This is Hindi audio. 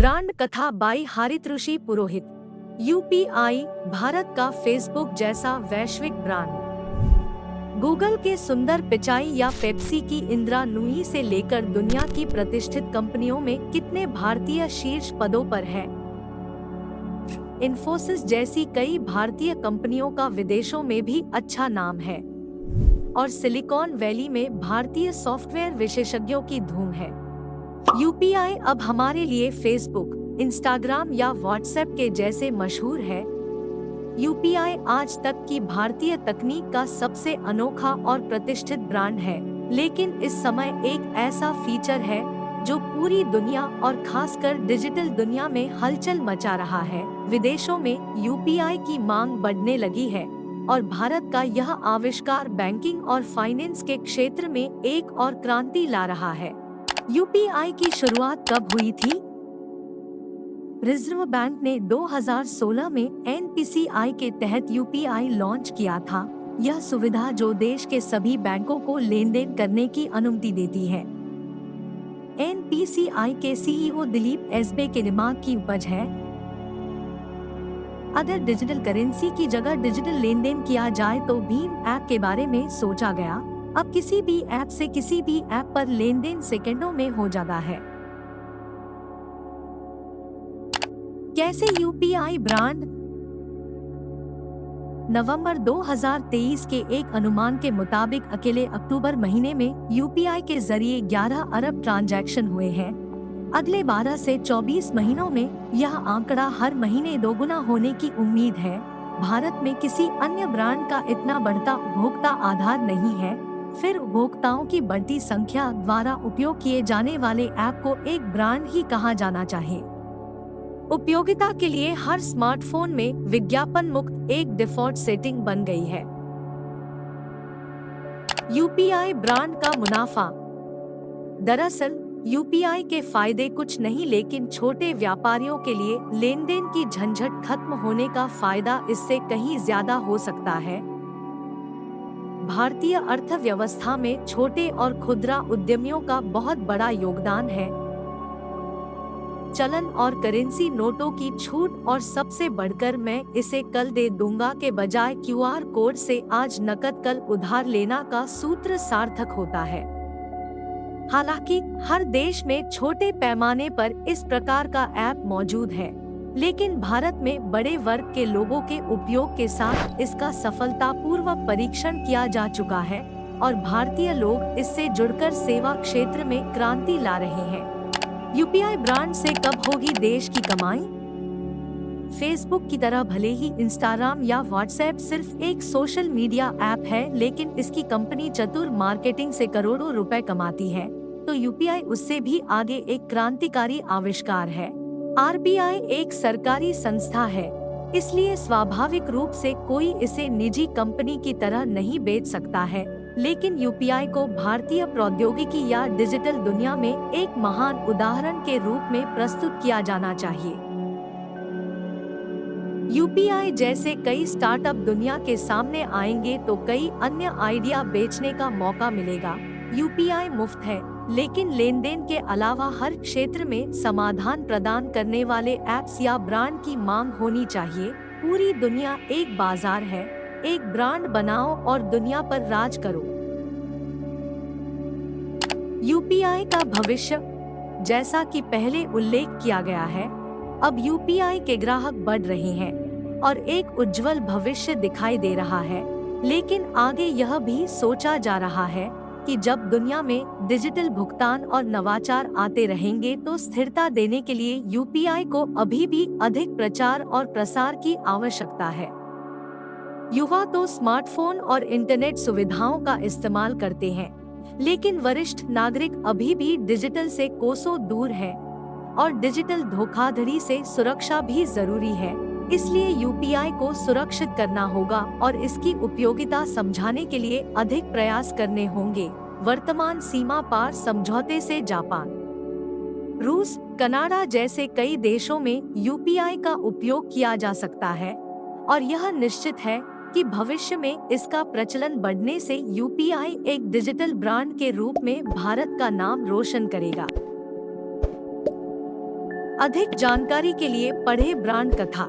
ब्रांड कथा बाई हारितऋषि पुरोहित। यूपीआई भारत का फेसबुक जैसा वैश्विक ब्रांड। गूगल के सुंदर पिचाई या पेप्सी की इंदिरा नूई से लेकर दुनिया की प्रतिष्ठित कंपनियों में कितने भारतीय शीर्ष पदों पर हैं। इन्फोसिस जैसी कई भारतीय कंपनियों का विदेशों में भी अच्छा नाम है और सिलिकॉन वैली में भारतीय सॉफ्टवेयर विशेषज्ञों की धूम है। यूपीआई अब हमारे लिए फेसबुक, इंस्टाग्राम या व्हाट्सएप के जैसे मशहूर है। यूपीआई आज तक की भारतीय तकनीक का सबसे अनोखा और प्रतिष्ठित ब्रांड है, लेकिन इस समय एक ऐसा फीचर है जो पूरी दुनिया और खासकर डिजिटल दुनिया में हलचल मचा रहा है। विदेशों में यूपीआई की मांग बढ़ने लगी है और भारत का यह आविष्कार बैंकिंग और फाइनेंस के क्षेत्र में एक और क्रांति ला रहा है। यूपीआई की शुरुआत कब हुई थी? रिजर्व बैंक ने 2016 में एनपीसीआई के तहत यूपीआई लॉन्च किया था। यह सुविधा जो देश के सभी बैंकों को लेन देन करने की अनुमति देती है। एनपीसीआई के सीईओ दिलीप एसबे के दिमाग की उपज है। अगर डिजिटल करेंसी की जगह डिजिटल लेन देन किया जाए तो भीम ऐप के बारे में सोचा गया। अब किसी भी ऐप से किसी भी ऐप पर लेन देन सेकंडों में हो जाता है। कैसे यूपीआई ब्रांड? नवंबर 2023 के एक अनुमान के मुताबिक अकेले अक्टूबर महीने में यूपीआई के जरिए 11 अरब ट्रांजैक्शन हुए हैं। अगले 12 से 24 महीनों में यह आंकड़ा हर महीने दोगुना होने की उम्मीद है। भारत में किसी अन्य ब्रांड का इतना बढ़ता उपभोक्ता आधार नहीं है। फिर उपभोक्ताओं की बढ़ती संख्या द्वारा उपयोग किए जाने वाले ऐप को एक ब्रांड ही कहा जाना चाहिए। उपयोगिता के लिए हर स्मार्टफोन में विज्ञापन मुक्त एक डिफॉल्ट सेटिंग बन गई है। यूपीआई ब्रांड का मुनाफा। दरअसल यूपीआई के फायदे कुछ नहीं, लेकिन छोटे व्यापारियों के लिए लेन देन की झंझट खत्म होने का फायदा इससे कहीं ज्यादा हो सकता है। भारतीय अर्थव्यवस्था में छोटे और खुदरा उद्यमियों का बहुत बड़ा योगदान है। चलन और करेंसी नोटों की छूट और सबसे बढ़कर मैं इसे कल दे दूंगा के बजाय क्यूआर कोड से आज नकद कल उधार लेना का सूत्र सार्थक होता है। हालांकि हर देश में छोटे पैमाने पर इस प्रकार का ऐप मौजूद है, लेकिन भारत में बड़े वर्ग के लोगों के उपयोग के साथ इसका सफलतापूर्वक परीक्षण किया जा चुका है और भारतीय लोग इससे जुड़कर सेवा क्षेत्र में क्रांति ला रहे हैं। यूपीआई ब्रांड से कब होगी देश की कमाई? फेसबुक की तरह भले ही इंस्टाग्राम या व्हाट्सएप सिर्फ एक सोशल मीडिया ऐप है, लेकिन इसकी कंपनी चतुर मार्केटिंग से करोड़ों रुपए कमाती है, तो यूपीआई उससे भी आगे एक क्रांतिकारी आविष्कार है। आरबीआई एक सरकारी संस्था है, इसलिए स्वाभाविक रूप से कोई इसे निजी कंपनी की तरह नहीं बेच सकता है, लेकिन यूपीआई को भारतीय प्रौद्योगिकी या डिजिटल दुनिया में एक महान उदाहरण के रूप में प्रस्तुत किया जाना चाहिए। यूपीआई जैसे कई स्टार्टअप दुनिया के सामने आएंगे तो कई अन्य आइडिया बेचने का मौका मिलेगा। यूपीआई मुफ्त है, लेकिन लेन देन के अलावा हर क्षेत्र में समाधान प्रदान करने वाले ऐप्स या ब्रांड की मांग होनी चाहिए। पूरी दुनिया एक बाजार है, एक ब्रांड बनाओ और दुनिया पर राज करो। यूपीआई का भविष्य। जैसा कि पहले उल्लेख किया गया है, अब यूपीआई के ग्राहक बढ़ रहे हैं और एक उज्जवल भविष्य दिखाई दे रहा है, लेकिन आगे यह भी सोचा जा रहा है कि जब दुनिया में डिजिटल भुगतान और नवाचार आते रहेंगे तो स्थिरता देने के लिए यूपीआई को अभी भी अधिक प्रचार और प्रसार की आवश्यकता है। युवा तो स्मार्टफोन और इंटरनेट सुविधाओं का इस्तेमाल करते हैं, लेकिन वरिष्ठ नागरिक अभी भी डिजिटल से कोसों दूर है और डिजिटल धोखाधड़ी से सुरक्षा भी जरूरी है। इसलिए यूपीआई को सुरक्षित करना होगा और इसकी उपयोगिता समझाने के लिए अधिक प्रयास करने होंगे। वर्तमान सीमा पार समझौते से जापान, रूस, कनाडा जैसे कई देशों में यूपीआई का उपयोग किया जा सकता है और यह निश्चित है कि भविष्य में इसका प्रचलन बढ़ने से यूपीआई एक डिजिटल ब्रांड के रूप में भारत का नाम रोशन करेगा। अधिक जानकारी के लिए पढ़े ब्रांड कथा।